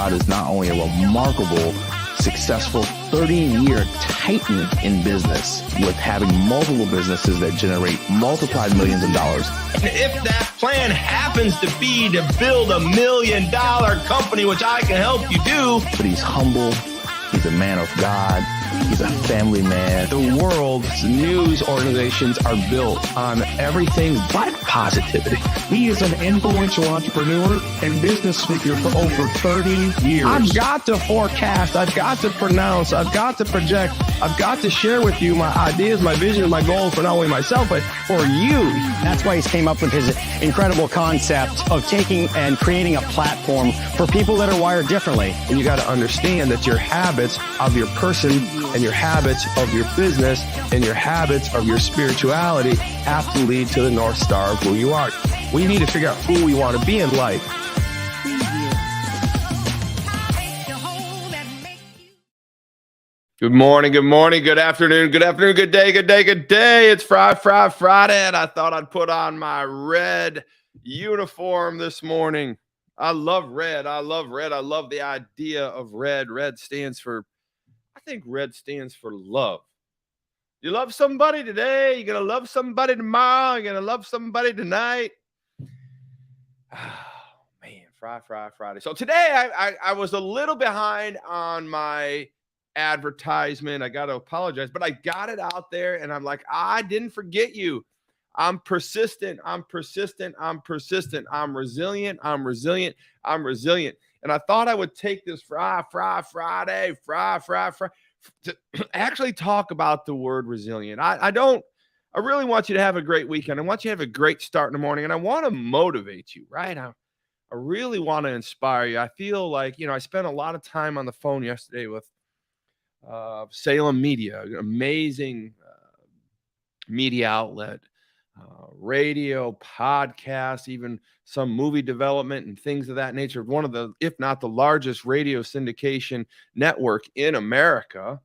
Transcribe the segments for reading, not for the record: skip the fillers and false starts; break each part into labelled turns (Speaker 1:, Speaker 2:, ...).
Speaker 1: Todd is not only a remarkable, successful 30-year titan in business with having multiple businesses that generate multiplied millions of dollars.
Speaker 2: And if that plan happens to be to build $1 million company, which I can help you do.
Speaker 1: But he's humble. He's a man of God. He's a family man.
Speaker 3: The world's news organizations are built on everything but positivity.
Speaker 4: He is an influential entrepreneur and business speaker for over 30 years.
Speaker 3: I've got to forecast. I've got to pronounce. I've got to project. I've got to share with you my ideas, my vision, my goals for not only myself, but for you.
Speaker 5: That's why he came up with his incredible concept of taking and creating a platform for people that are wired differently.
Speaker 3: And you got to understand that your habits of your person and your habits of your business and your habits of your spirituality have to lead to the North Star of who you are. We need to figure out who we want to be in life.
Speaker 2: Good morning, good afternoon, good day. It's Friday, and I thought I'd put on my red uniform this morning. I love red. I love the idea of red. I think red stands for love. You love somebody today, you're going to love somebody tomorrow, you're going to love somebody tonight. Oh, man, Friday. So today I was a little behind on my advertisement. I got to apologize, but I got it out there, and I'm like, I didn't forget you. I'm persistent. I'm resilient. And I thought I would take this Friday to actually talk about the word resilient. I really want you to have a great weekend. I want you to have a great start in the morning, and I want to motivate you, right? I really want to inspire you. I feel like, I spent a lot of time on the phone yesterday with Salem Media, an amazing media outlet. Radio, podcasts, even some movie development and things of that nature. One of the, if not the largest radio syndication network in America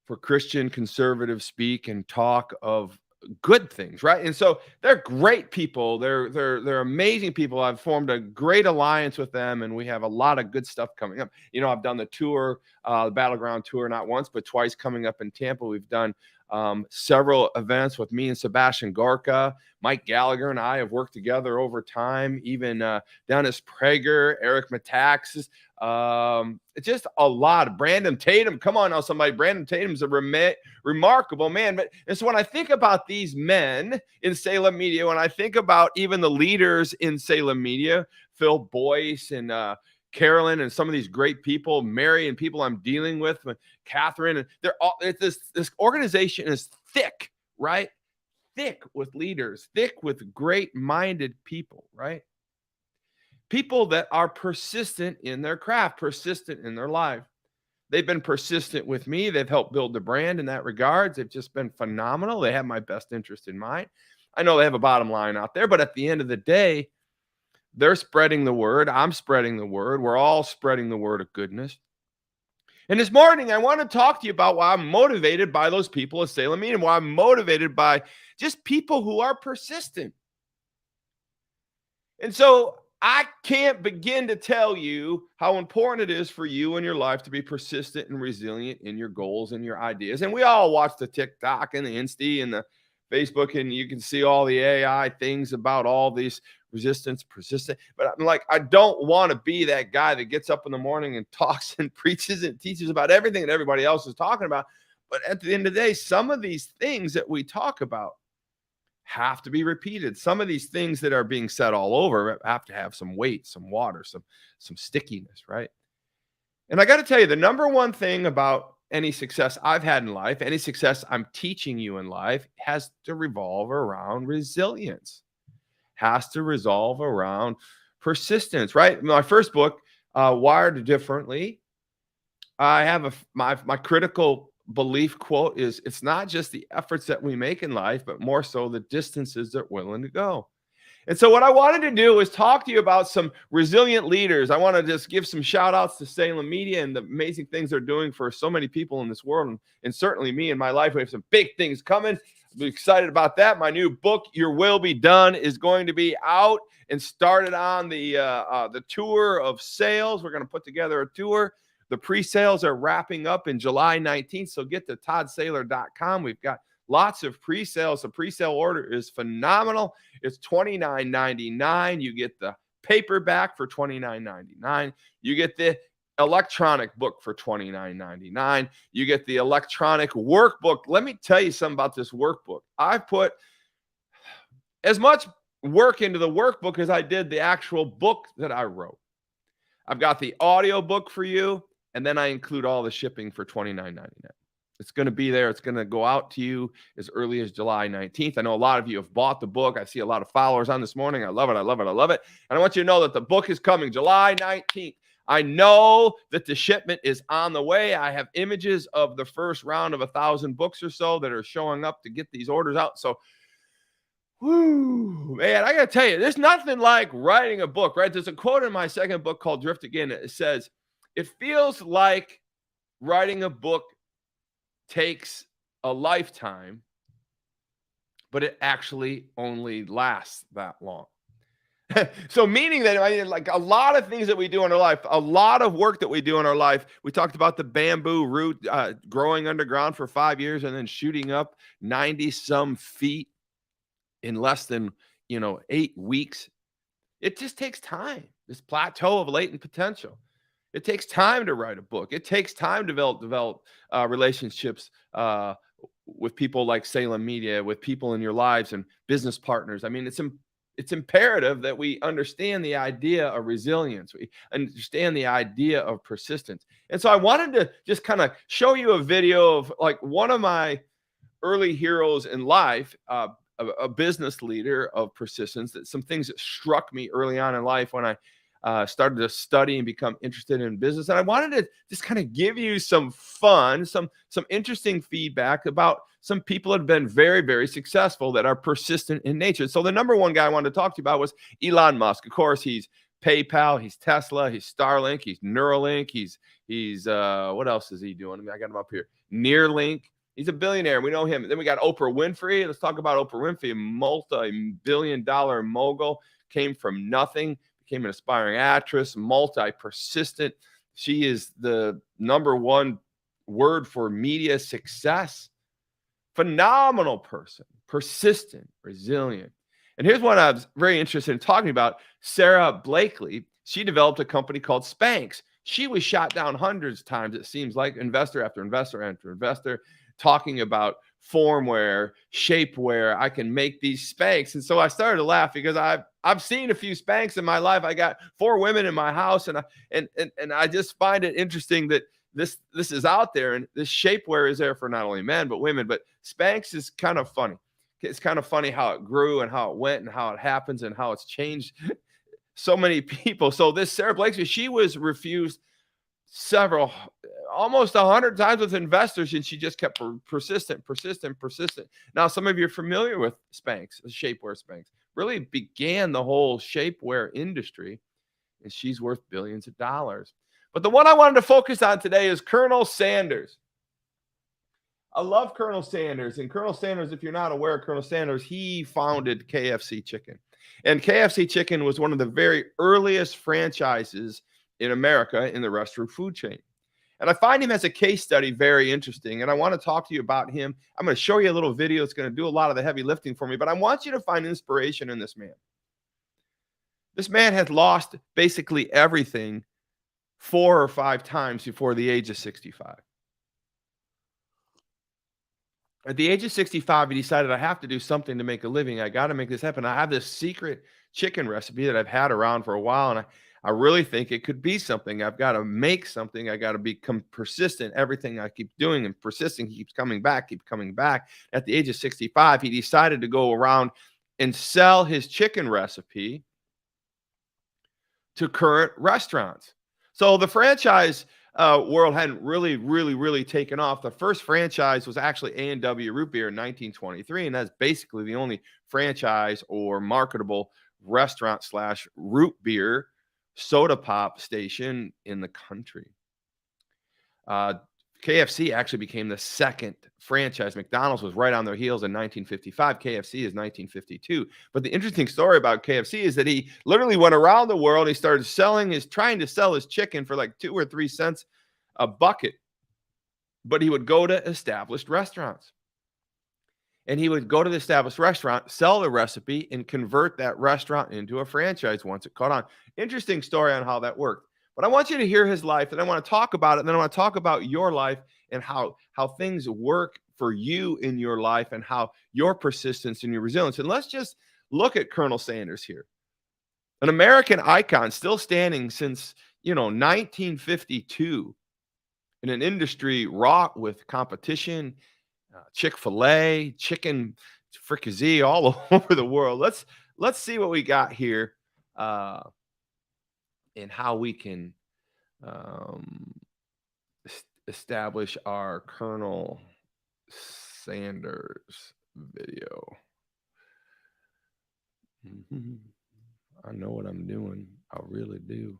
Speaker 2: for Christian conservative speak and talk of good things, right? And so they're great people. They're amazing people. I've formed a great alliance with them, and we have a lot of good stuff coming up. I've done the tour, the Battleground tour, not once, but twice coming up in Tampa. We've done several events with me and Sebastian Gorka. Mike Gallagher and I have worked together over time, even Dennis Prager, Eric Metaxas. It's just a lot. Brandon Tatum, come on now, somebody. Brandon Tatum's a remarkable man. And so when I think about these men in Salem Media, when I think about even the leaders in Salem Media, Phil Boyce and Carolyn and some of these great people, Mary and people I'm dealing with, Catherine, and they're all, this organization is thick, right? Thick with leaders, thick with great-minded people, right? People that are persistent in their craft, persistent in their life. They've been persistent with me. They've helped build the brand in that regard. They've just been phenomenal. They have my best interest in mind. I know they have a bottom line out there, but at the end of the day, they're spreading the word. I'm spreading the word. We're all spreading the word of goodness. And this morning, I want to talk to you about why I'm motivated by those people at Salem Media, and why I'm motivated by just people who are persistent. And so I can't begin to tell you how important it is for you in your life to be persistent and resilient in your goals and your ideas. And we all watch the TikTok and the Insta and the Facebook, and you can see all the AI things about all these resistance, persistent. But I'm like, I don't want to be that guy that gets up in the morning and talks and preaches and teaches about everything that everybody else is talking about. But at the end of the day, some of these things that we talk about have to be repeated. Some of these things that are being said all over have to have some weight, some water, some stickiness, right? And I got to tell you, the number one thing about any success I've had in life, any success I'm teaching you in life, has to revolve around resilience, has to resolve around persistence, right? My first book, Wired Differently, I have my critical belief quote is, it's not just the efforts that we make in life, but more so the distances that we're willing to go. And so what I wanted to do is talk to you about some resilient leaders. I want to just give some shout outs to Salem Media and the amazing things they're doing for so many people in this world. And certainly me in my life, we have some big things coming. I'm excited about that. My new book, Your Will Be Done, is going to be out and started on the tour of sales. We're going to put together a tour. The pre-sales are wrapping up in July 19th. So get to toddsaylor.com. We've got lots of pre-sales. The pre-sale order is phenomenal. It's $29.99. You get the paperback for $29.99. You get the electronic book for $29.99. You get the electronic workbook. Let me tell you something about this workbook. I put as much work into the workbook as I did the actual book that I wrote. I've got the audio book for you, and then I include all the shipping for $29.99. It's going to be there. It's going to go out to you as early as July 19th. I know a lot of you have bought the book. I see a lot of followers on this morning. I love it. I love it. I love it. And I want you to know that the book is coming July 19th. I know that the shipment is on the way. I have images of the first round of 1,000 books or so that are showing up to get these orders out. So, whoo, man, I got to tell you, there's nothing like writing a book, right? There's a quote in my second book called Drift Again. It says, it feels like writing a book takes a lifetime, but it actually only lasts that long. So meaning that, I mean, like a lot of things that we do in our life, a lot of work that we do in our life, we talked about the bamboo root growing underground for 5 years and then shooting up 90 some feet in less than, 8 weeks. It just takes time, this plateau of latent potential. It takes time to write a book. It takes time to develop relationships with people like Salem Media, with people in your lives and business partners. I mean, it's imperative that we understand the idea of resilience. We understand the idea of persistence. And so I wanted to just kind of show you a video of like one of my early heroes in life, a business leader of persistence, that some things that struck me early on in life when I started to study and become interested in business. And I wanted to just kind of give you some fun, some interesting feedback about some people that have been very, very successful that are persistent in nature. So the number one guy I wanted to talk to you about was Elon Musk. Of course, he's PayPal, he's Tesla, he's Starlink, he's Neuralink, he's what else is he doing? I got him up here. Neuralink. He's a billionaire. We know him. Then we got Oprah Winfrey. Let's talk about Oprah Winfrey, a multi-billion-dollar mogul, came from nothing, became an aspiring actress, multi-persistent. She is the number one word for media success. Phenomenal person, persistent, resilient. And here's what I was very interested in talking about. Sarah Blakely, she developed a company called Spanx. She was shot down hundreds of times, it seems like, investor after investor after investor, talking about formwear, shapewear. I can make these Spanx. And so I started to laugh because I've seen a few Spanx in my life. I got 4 women in my house, and I just find it interesting that this is out there, and this shapewear is there for not only men but women. But Spanx is kind of funny. It's kind of funny how it grew and how it went and how it happens and how it's changed so many people. So this Sarah Blakely, she was refused almost 100 times with investors, and she just kept persistent. Now, some of you are familiar with Spanx, the shapewear Spanx. Really began the whole shapewear industry, and she's worth billions of dollars. But the one I wanted to focus on today is Colonel Sanders. I love Colonel Sanders. And Colonel Sanders, if you're not aware, Colonel Sanders, he founded KFC Chicken. And KFC Chicken was one of the very earliest franchises in America in the restaurant food chain. And I find him as a case study very interesting. And I want to talk to you about him. I'm going to show you a little video. It's going to do a lot of the heavy lifting for me. But I want you to find inspiration in this man. This man had lost basically everything 4 or 5 times before the age of 65. At the age of 65, he decided, I have to do something to make a living. I got to make this happen. I have this secret chicken recipe that I've had around for a while, and I really think it could be something. I've got to make something. I got to become persistent. Everything I keep doing and persisting, he keeps coming back. At the age of 65, he decided to go around and sell his chicken recipe to current restaurants. So the franchise world hadn't really taken off. The first franchise was actually A&W Root Beer in 1923, and that's basically the only franchise or marketable restaurant / root beer soda pop station in the country. KFC actually became the second franchise. McDonald's was right on their heels in 1955. KFC is 1952. But the interesting story about KFC is that he literally went around the world. He started trying to sell his chicken for like 2 or 3 cents a bucket. But he would go to established restaurants. And he would go to the established restaurant, sell the recipe, and convert that restaurant into a franchise once it caught on. Interesting story on how that worked. But I want you to hear his life, and I want to talk about it, and then I want to talk about your life and how things work for you in your life and how your persistence and your resilience. And let's just look at Colonel Sanders here. An American icon still standing since, 1952 in an industry wrought with competition, Chick-fil-A, chicken fricassee all over the world. Let's see what we got here. And how we can establish our Colonel Sanders video. I know what I'm doing. I really do.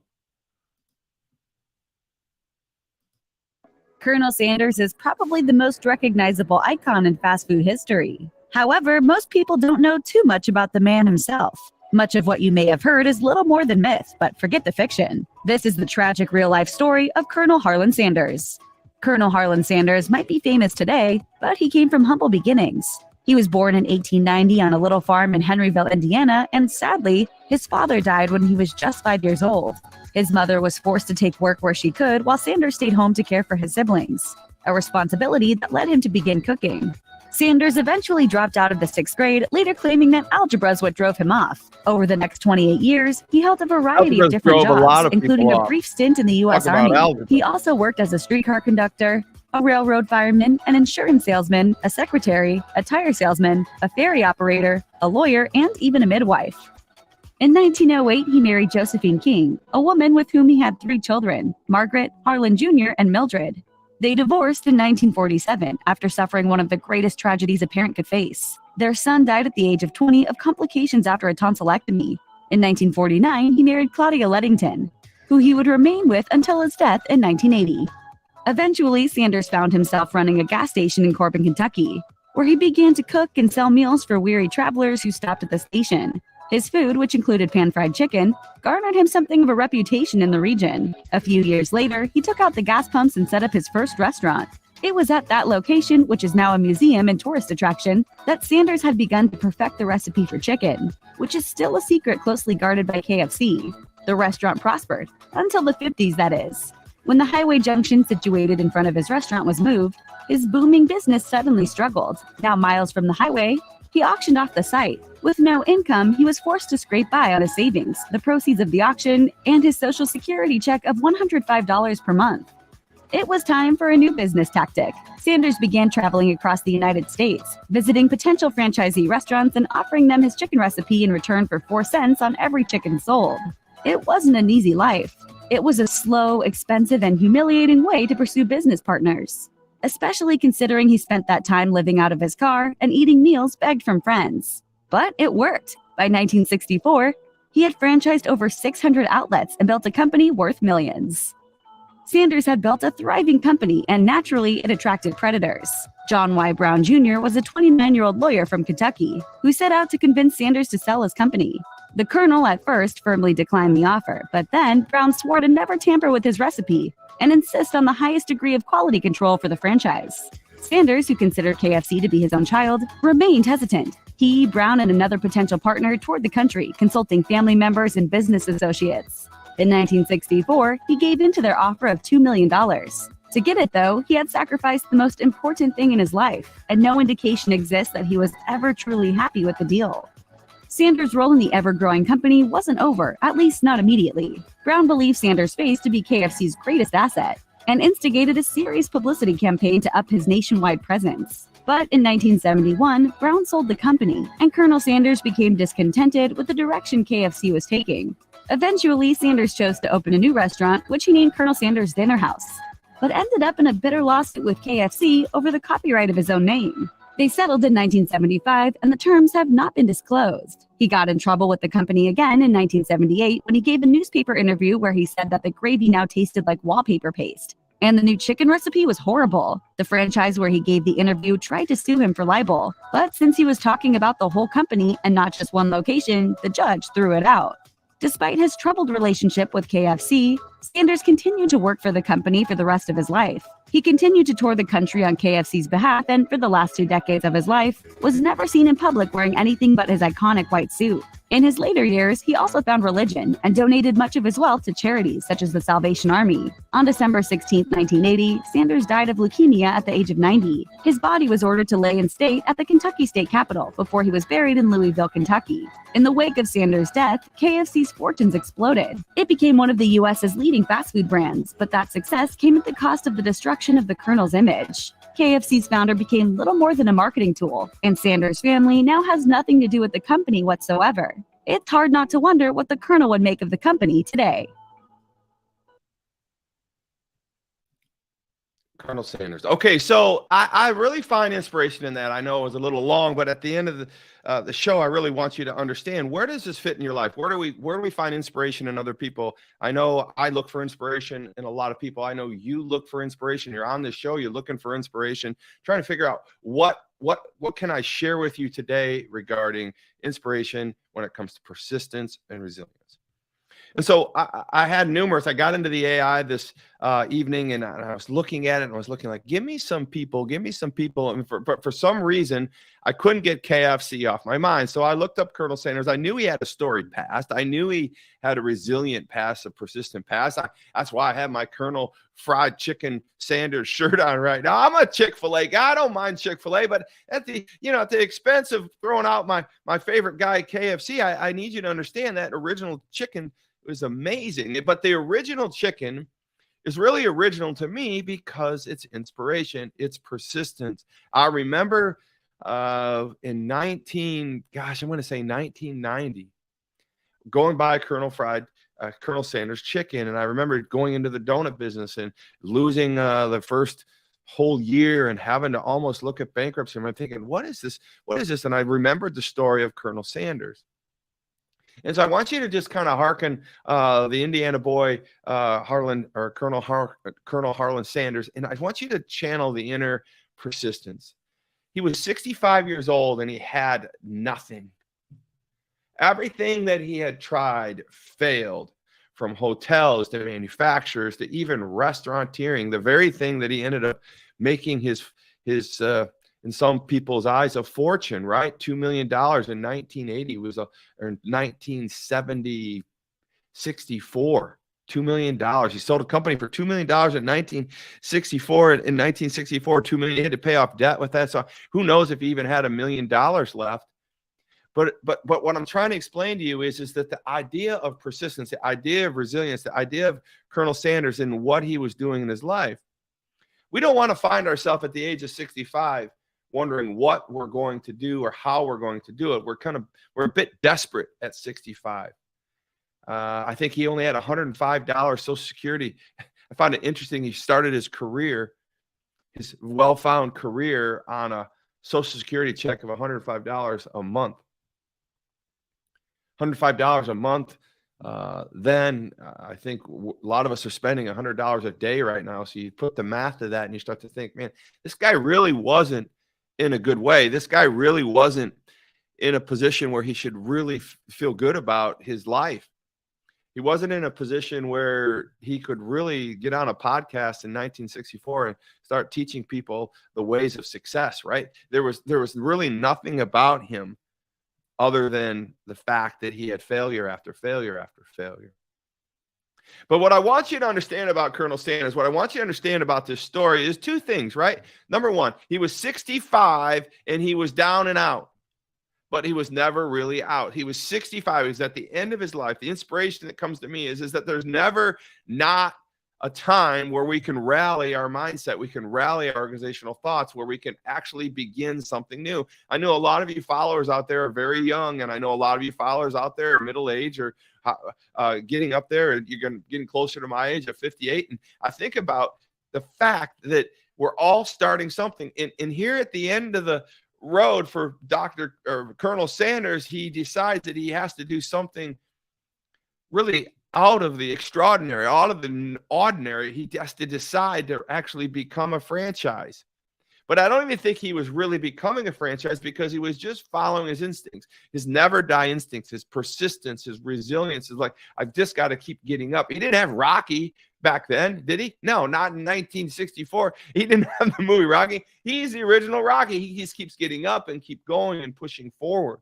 Speaker 6: Colonel Sanders is probably the most recognizable icon in fast food history. However, most people don't know too much about the man himself. Much of what you may have heard is little more than myth, but forget the fiction. This is the tragic real-life story of Colonel Harlan Sanders. Colonel Harlan Sanders might be famous today, but he came from humble beginnings. He was born in 1890 on a little farm in Henryville, Indiana, and sadly, his father died when he was just 5 years old. His mother was forced to take work where she could, while Sanders stayed home to care for his siblings, a responsibility that led him to begin cooking. Sanders eventually dropped out of the 6th grade, later claiming that algebra is what drove him off. Over the next 28 years, he held a variety of different jobs, including a brief stint in the U.S. Army. He also worked as a streetcar conductor, a railroad fireman, an insurance salesman, a secretary, a tire salesman, a ferry operator, a lawyer, and even a midwife. In 1908, he married Josephine King, a woman with whom he had 3 children, Margaret, Harlan Jr., and Mildred. They divorced in 1947 after suffering one of the greatest tragedies a parent could face. Their son died at the age of 20 of complications after a tonsillectomy. In 1949, he married Claudia Leddington, who he would remain with until his death in 1980. Eventually, Sanders found himself running a gas station in Corbin, Kentucky, where he began to cook and sell meals for weary travelers who stopped at the station. His food, which included pan-fried chicken, garnered him something of a reputation in the region. A few years later, he took out the gas pumps and set up his first restaurant. It was at that location, which is now a museum and tourist attraction, that Sanders had begun to perfect the recipe for chicken, which is still a secret closely guarded by KFC. The restaurant prospered, until the 50s that is. When the highway junction situated in front of his restaurant was moved, his booming business suddenly struggled. Now miles from the highway, he auctioned off the site. With no income, he was forced to scrape by on his savings, the proceeds of the auction, and his Social Security check of $105 per month. It was time for a new business tactic. Sanders began traveling across the United States, visiting potential franchisee restaurants and offering them his chicken recipe in return for 4 cents on every chicken sold. It wasn't an easy life. It was a slow, expensive, and humiliating way to pursue business partners, especially considering he spent that time living out of his car and eating meals begged from friends. But it worked. By 1964, he had franchised over 600 outlets and built a company worth millions. Sanders had built a thriving company, and naturally, it attracted creditors. John Y. Brown Jr. was a 29-year-old lawyer from Kentucky who set out to convince Sanders to sell his company. The colonel at first firmly declined the offer, but then Brown swore to never tamper with his recipe and insist on the highest degree of quality control for the franchise. Sanders, who considered KFC to be his own child, remained hesitant. He, Brown, and another potential partner toured the country, consulting family members and business associates. In 1964, he gave in to their offer of $2 million. To get it, though, he had sacrificed the most important thing in his life, and no indication exists that he was ever truly happy with the deal. Sanders' role in the ever-growing company wasn't over, at least not immediately. Brown believed Sanders' face to be KFC's greatest asset, and instigated a serious publicity campaign to up his nationwide presence. But in 1971, Brown sold the company, and Colonel Sanders became discontented with the direction KFC was taking. Eventually, Sanders chose to open a new restaurant, which he named Colonel Sanders Dinner House, but ended up in a bitter lawsuit with KFC over the copyright of his own name. They settled in 1975, and the terms have not been disclosed. He got in trouble with the company again in 1978 when he gave a newspaper interview where he said that the gravy now tasted like wallpaper paste. And the new chicken recipe was horrible. The franchise where he gave the interview tried to sue him for libel, but since he was talking about the whole company and not just one location, the judge threw it out. Despite his troubled relationship with KFC, Sanders continued to work for the company for the rest of his life. He continued to tour the country on KFC's behalf and for the last 2 decades of his life was never seen in public wearing anything but his iconic white suit. In his later years, he also found religion and donated much of his wealth to charities such as the Salvation Army. On December 16, 1980, Sanders died of leukemia at the age of 90. His body was ordered to lay in state at the Kentucky State Capitol before he was buried in Louisville, Kentucky. In the wake of Sanders' death, KFC's fortunes exploded. It became one of the U.S.'s leading fast food brands, but that success came at the cost of the destruction of the Colonel's image. KFC's founder became little more than a marketing tool, and Sanders' family now has nothing to do with the company whatsoever. It's hard not to wonder what the Colonel would make of the company today.
Speaker 2: Colonel Sanders. Okay, so I really find inspiration in that. I know it was a little long, but at the end of the show, I really want you to understand, where does this fit in your life? Where do we find inspiration in other people? I know I look for inspiration in a lot of people. I know you look for inspiration. You're on this show, you're looking for inspiration, trying to figure out what can I share with you today regarding inspiration when it comes to persistence and resilience. And so I had numerous. I got into the AI this evening, and I was looking at it, and I was looking like, give me some people. And for some reason, I couldn't get KFC off my mind. So I looked up Colonel Sanders. I knew he had a storied past. I knew he had a resilient past, a persistent past. That's why I have my Colonel Fried Chicken Sanders shirt on right now. I'm a Chick-fil-A guy. I don't mind Chick-fil-A, but at the expense of throwing out my favorite guy, KFC, I need you to understand that original chicken was amazing. But the original chicken is really original to me because it's inspiration, it's persistence. I remember in 1990, going by Colonel Sanders chicken, and I remember going into the donut business and losing the first whole year and having to almost look at bankruptcy. And I'm thinking, what is this? And I remembered the story of Colonel Sanders. And so I want you to just kind of hearken the Indiana boy, Colonel Harlan Sanders, and I want you to channel the inner persistence. He was 65 years old and he had nothing. Everything that he had tried failed, from hotels to manufacturers to even restauranteering, the very thing that he ended up making his in some people's eyes, a fortune, right? $2 million in 1980 was or 1970, 64, $2 million. He sold a company for $2 million in 1964. In 1964, $2 million. He had to pay off debt with that. So who knows if he even had $1 million left. But what I'm trying to explain to you is that the idea of persistence, the idea of resilience, the idea of Colonel Sanders and what he was doing in his life, we don't want to find ourselves at the age of 65 wondering what we're going to do or how we're going to do it. We're a bit desperate at 65. I think he only had $105 Social Security. I found it interesting. He started his well-found career on a Social Security check of $105 a month. $105 a month. Then I think a lot of us are spending $100 a day right now. So you put the math to that and you start to think, man, this guy really wasn't in a good way. This guy really wasn't in a position where he should really feel good about his life. He wasn't in a position where he could really get on a podcast in 1964 and start teaching people the ways of success, right? There was really nothing about him other than the fact that he had failure after failure after failure. But what I want you to understand about Colonel Sanders, what I want you to understand about this story is two things, right? Number one, he was 65 and he was down and out, but he was never really out. He was 65. He was at the end of his life. The inspiration that comes to me is that there's never not a time where we can rally our mindset, we can rally our organizational thoughts, where we can actually begin something new. I know a lot of you followers out there are very young, and I know a lot of you followers out there are middle age or getting up there, and you're getting closer to my age of 58. And I think about the fact that we're all starting something. And here at the end of the road for Dr. or Colonel Sanders, he decides that he has to do something really out of the extraordinary, out of the ordinary. He has to decide to actually become a franchise. But I don't even think he was really becoming a franchise, because he was just following his instincts, his never die instincts, his persistence, his resilience. Is like, I've just got to keep getting up. He didn't have Rocky back then, did he? No, not in 1964. He didn't have the movie Rocky. He's the original Rocky. He just keeps getting up and keep going and pushing forward.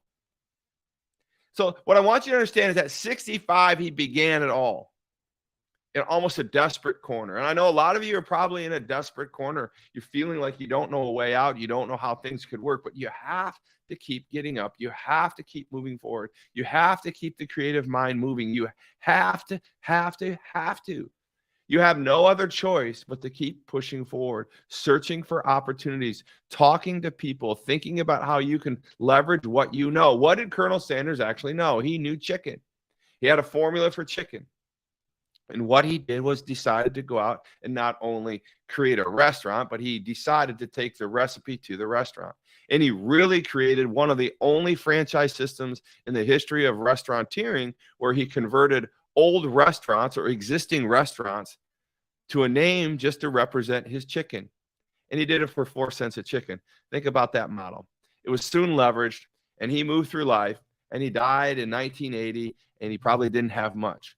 Speaker 2: So what I want you to understand is that 65, he began it all in almost a desperate corner. And I know a lot of you are probably in a desperate corner. You're feeling like you don't know a way out. You don't know how things could work, but you have to keep getting up. You have to keep moving forward. You have to keep the creative mind moving. You have to. You have no other choice but to keep pushing forward, searching for opportunities, talking to people, thinking about how you can leverage what you know. What did Colonel Sanders actually know? He knew chicken. He had a formula for chicken. And what he did was decided to go out and not only create a restaurant, but he decided to take the recipe to the restaurant. And he really created one of the only franchise systems in the history of restauranteering where he converted old restaurants or existing restaurants to a name just to represent his chicken. And he did it for 4 cents a chicken. Think about that model. It was soon leveraged, and he moved through life, and he died in 1980, and he probably didn't have much.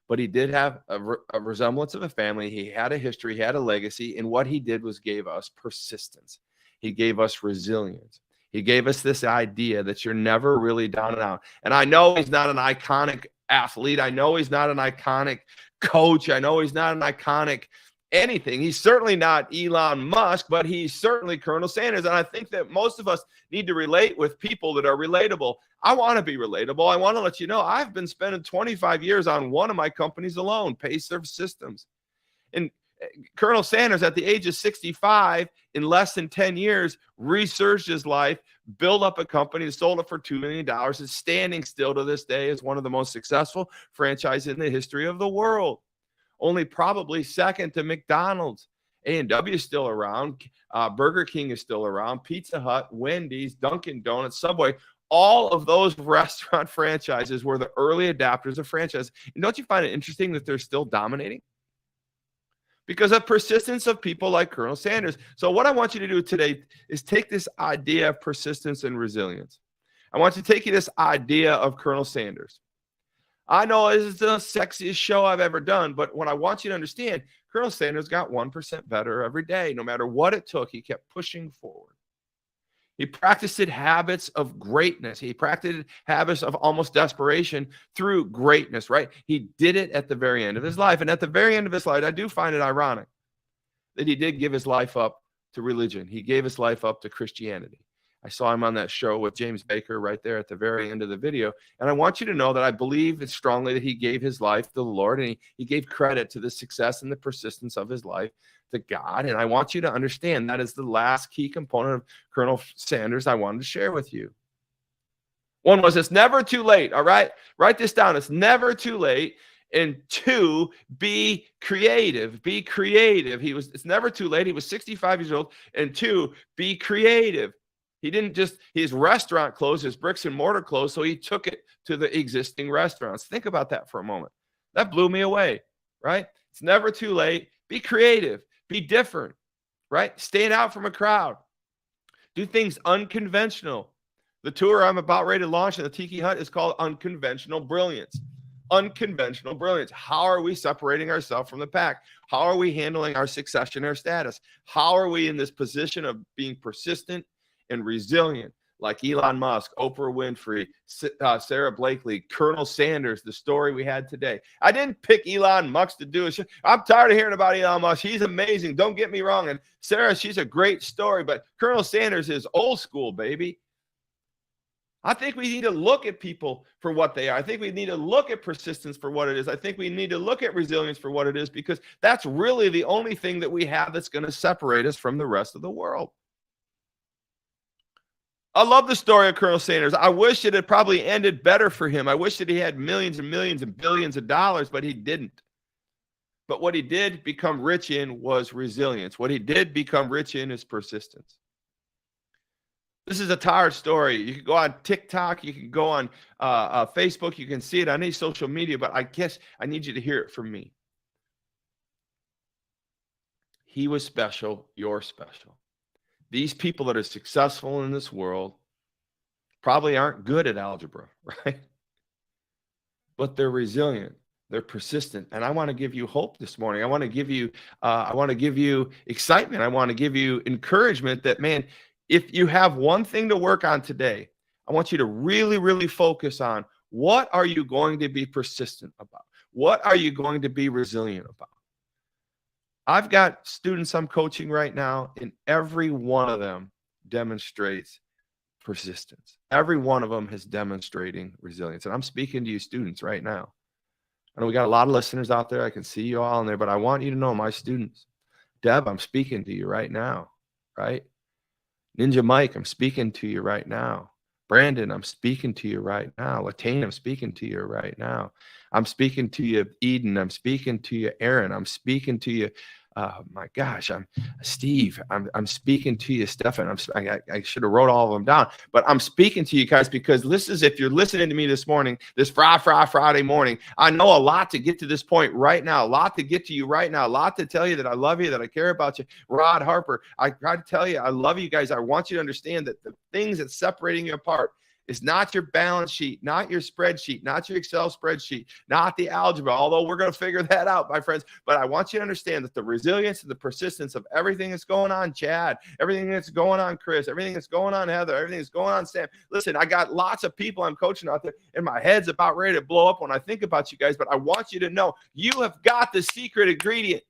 Speaker 2: But he did have a resemblance of a family. He had a history, he had a legacy, and what he did was gave us persistence. He gave us resilience. He gave us this idea that you're never really down and out. And I know he's not an iconic athlete. I know he's not an iconic coach. I know he's not an iconic anything. He's certainly not Elon Musk, but he's certainly Colonel Sanders. And I think that most of us need to relate with people that are relatable. I want to be relatable. I want to let you know I've been spending 25 years on one of my companies alone, Pacer Systems. And Colonel Sanders, at the age of 65, in less than 10 years, researched his life, built up a company, sold it for $2 million, is standing still to this day as one of the most successful franchises in the history of the world. Only probably second to McDonald's. A&W is still around. Burger King is still around. Pizza Hut, Wendy's, Dunkin' Donuts, Subway. All of those restaurant franchises were the early adapters of franchise. And don't you find it interesting that they're still dominating? Because of persistence of people like Colonel Sanders. So what I want you to do today is take this idea of persistence and resilience. I want you to take this idea of Colonel Sanders. I know it's the sexiest show I've ever done, but what I want you to understand, Colonel Sanders got 1% better every day. No matter what it took, he kept pushing forward. He practiced habits of greatness. He practiced habits of almost desperation through greatness, right? He did it at the very end of his life. And at the very end of his life, I do find it ironic that he did give his life up to religion. He gave his life up to Christianity. I saw him on that show with James Baker right there at the very end of the video. And I want you to know that I believe it strongly that he gave his life to the Lord, and he gave credit to the success and the persistence of his life to God. And I want you to understand that is the last key component of Colonel Sanders I wanted to share with you. One was, it's never too late. All right. Write this down. It's never too late. And 2, be creative. Be creative. It's never too late. He was 65 years old. And 2, be creative. He didn't just, his restaurant closed, his bricks and mortar closed, so he took it to the existing restaurants. Think about that for a moment. That blew me away, right? It's never too late. Be creative. Be different, right? Stand out from a crowd. Do things unconventional. The tour I'm about ready to launch in the Tiki Hut is called Unconventional Brilliance. Unconventional brilliance. How are we separating ourselves from the pack? How are we handling our succession, our status? How are we in this position of being persistent and resilient, like Elon Musk, Oprah Winfrey, Sarah Blakely, Colonel Sanders, the story we had today? I didn't pick Elon Musk to do it. I'm tired of hearing about Elon Musk. He's amazing. Don't get me wrong. And Sarah, she's a great story, but Colonel Sanders is old school, baby. I think we need to look at people for what they are. I think we need to look at persistence for what it is. I think we need to look at resilience for what it is, because that's really the only thing that we have that's going to separate us from the rest of the world. I love the story of Colonel Sanders. I wish it had probably ended better for him. I wish that he had millions and millions and billions of dollars, but he didn't. But what he did become rich in was resilience. What he did become rich in is persistence. This is a Todd story. You can go on TikTok. You can go on Facebook. You can see it on any social media, but I guess I need you to hear it from me. He was special. You're special. These people that are successful in this world probably aren't good at algebra, right? But they're resilient. They're persistent. And I want to give you hope this morning. I want to give you excitement. I want to give you encouragement that, man, if you have one thing to work on today, I want you to really, really focus on what are you going to be persistent about? What are you going to be resilient about? I've got students I'm coaching right now, and every one of them demonstrates persistence. Every one of them is demonstrating resilience. And I'm speaking to you students right now. I know we got a lot of listeners out there. I can see you all in there, but I want you to know, my students, Deb, I'm speaking to you right now, right? Ninja Mike, I'm speaking to you right now. Brandon, I'm speaking to you right now. Latane, I'm speaking to you right now. I'm speaking to you, Eden. I'm speaking to you, Aaron. I'm speaking to you. My gosh, I'm Steve. I'm speaking to you, Stefan. I should have wrote all of them down, but I'm speaking to you guys because this is, if you're listening to me this morning, this Friday morning, I know a lot to get to this point right now, a lot to get to you right now, a lot to tell you that I love you, that I care about you. Rod Harper, I try to tell you I love you guys. I want you to understand that the things that's separating you apart is not your balance sheet, not your spreadsheet, not your Excel spreadsheet, not the algebra, although we're going to figure that out, my friends. But I want you to understand that the resilience and the persistence of everything that's going on, Chad, everything that's going on, Chris, everything that's going on, Heather, everything that's going on, Sam. Listen, I got lots of people I'm coaching out there, and my head's about ready to blow up when I think about you guys, but I want you to know you have got the secret ingredient.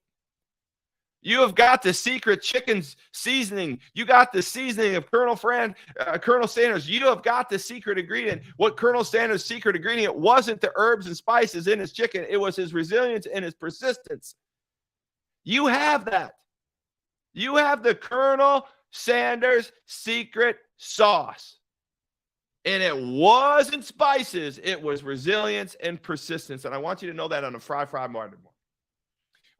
Speaker 2: You have got the secret chicken seasoning. You got the seasoning of Colonel Sanders. You have got the secret ingredient. What Colonel Sanders' secret ingredient wasn't the herbs and spices in his chicken. It was his resilience and his persistence. You have that. You have the Colonel Sanders secret sauce. And it wasn't spices. It was resilience and persistence. And I want you to know that on a Friday morning.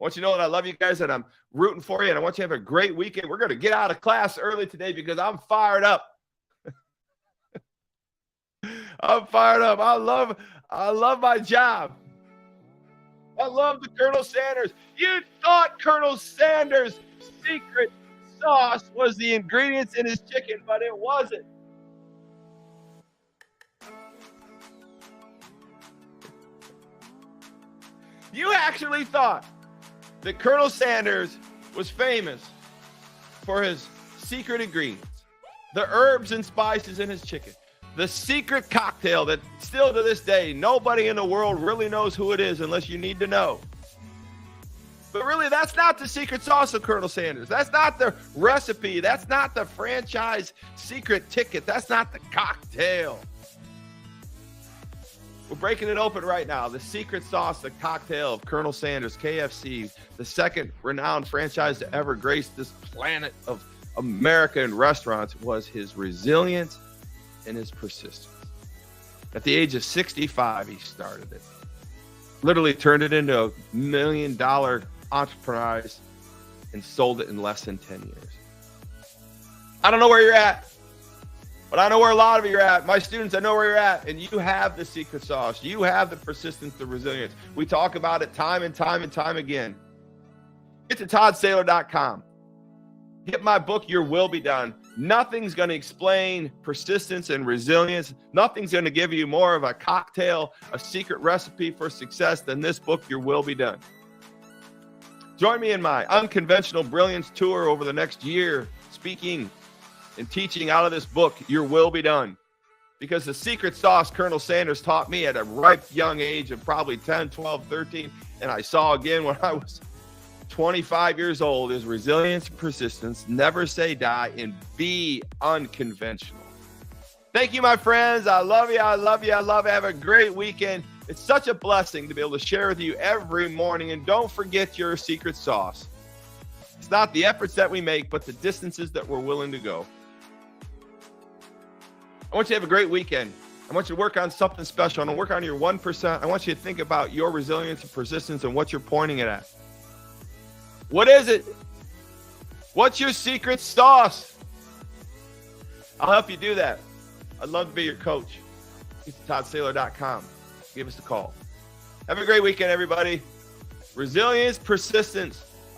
Speaker 2: I want you to know that I love you guys and I'm rooting for you, and I want you to have a great weekend. We're going to get out of class early today because I'm fired up. I'm fired up. I love my job. I love the Colonel Sanders. You thought Colonel Sanders' secret sauce was the ingredients in his chicken, but it wasn't. You actually thought that Colonel Sanders was famous for his secret ingredients, the herbs and spices in his chicken, the secret cocktail that still to this day, nobody in the world really knows who it is unless you need to know. But really, that's not the secret sauce of Colonel Sanders. That's not the recipe. That's not the franchise secret ticket. That's not the cocktail. We're breaking it open right now. The secret sauce, the cocktail of Colonel Sanders, KFC, the second renowned franchise to ever grace this planet of America and restaurants, was his resilience and his persistence. At the age of 65, he started it. Literally turned it into a $1 million enterprise and sold it in less than 10 years. I don't know where you're at, but I know where a lot of you are at. My students, I know where you're at, and you have the secret sauce. You have the persistence, the resilience. We talk about it time and time and time again. Get to toddsaylor.com. Get my book, Your Will Be Done. Nothing's going to explain persistence and resilience. Nothing's going to give you more of a cocktail, a secret recipe for success than this book, Your Will Be Done. Join me in my Unconventional Brilliance Tour over the next year, speaking and teaching out of this book, Your Will Be Done. Because the secret sauce Colonel Sanders taught me at a ripe young age of probably 10, 12, 13, and I saw again when I was 25 years old, is resilience and persistence, never say die, and be unconventional. Thank you, my friends. I love you. I love you. I love you. Have a great weekend. It's such a blessing to be able to share with you every morning. And don't forget your secret sauce. It's not the efforts that we make, but the distances that we're willing to go. I want you to have a great weekend. I want you to work on something special. I want to work on your 1%. I want you to think about your resilience and persistence and what you're pointing it at. What is it? What's your secret sauce? I'll help you do that. I'd love to be your coach. It's ToddSaylor.com. Give us a call. Have a great weekend, everybody. Resilience, persistence,